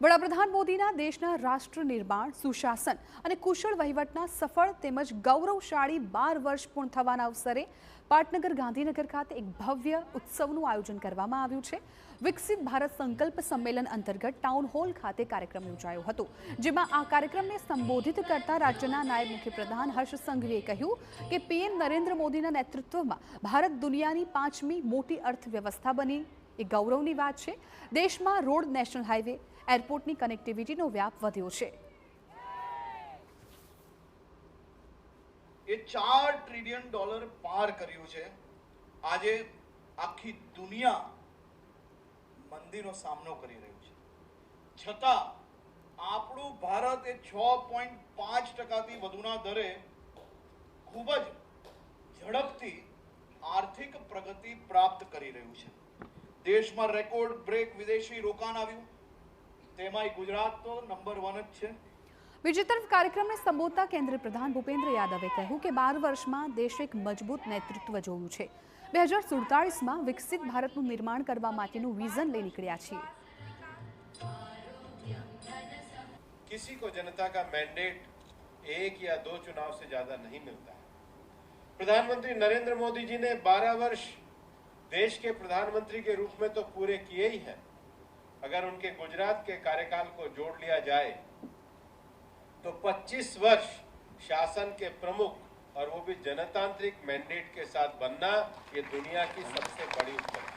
વડાપ્રધાન મોદીના દેશના રાષ્ટ્ર નિર્માણ, સુશાસન અને કુશળ વહીવટના સફળ તેમજ ગૌરવશાળી 12 વર્ષ પૂર્ણ થવાના અવસરે પાટનગર ગાંધીનગર ખાતે એક ભવ્ય ઉત્સવનું આયોજન કરવામાં આવ્યું છે। વિકસિત ભારત સંકલ્પ સંમેલન અંતર્ગત ટાઉન હોલ ખાતે કાર્યક્રમ યોજાયો હતો, જેમાં આ કાર્યક્રમને સંબોધિત કરતા રાજ્યના નાયબ મુખ્યપ્રધાન હર્ષ સંઘવીએ કહ્યું કે પીએમ નરેન્દ્ર મોદીના નેતૃત્વમાં ભારત દુનિયાની 5મી મોટી અર્થવ્યવસ્થા બની એ ગૌરવની વાત છે। દેશમાં રોડ, નેશનલ હાઈવે, એરપોર્ટની કનેક્ટિવિટીનો વ્યાપ વધ્યો છે। એ $4 ટ્રિલિયન પાર કર્યું છે। આજે આખી દુનિયા મંદીનો સામનો કરી રહ્યું છે, છતાં આપણું ભારત એ 6.5%થી વધુના દરે ખૂબ જ ઝડપથી આર્થિક પ્રગતિ પ્રાપ્ત કરી રહ્યું છે। દેશમાં રેકોર્ડ બ્રેક વિદેશી રોકાણ આવ્યું, તેમાંય ગુજરાત તો નંબર 1 જ છે। બીજી તરફ કાર્યક્રમને સંબોધતા કેન્દ્રીય પ્રધાન ભૂપેન્દ્ર યાદવે કહ્યું કે 12 વર્ષમાં દેશે એક મજબૂત નેતૃત્વ જોયું છે। 2047માં વિકસિત ભારતનું નિર્માણ કરવા માટેનું વિઝન લઈ નીકળ્યા છીએ। किसी को जनता का मैंडेट 1 या 2 चुनाव से ज्यादा नहीं मिलता है। प्रधानमंत्री नरेंद्र मोदी जी ने 12 वर्ष देश के प्रधानमंत्री के रूप में तो पूरे किए ही हैं। अगर उनके गुजरात के कार्यकाल को जोड़ लिया जाए तो 25 वर्ष शासन के प्रमुख और वो भी जनतांत्रिक मैंडेट के साथ बनना ये दुनिया की सबसे बड़ी उपलब्धि है।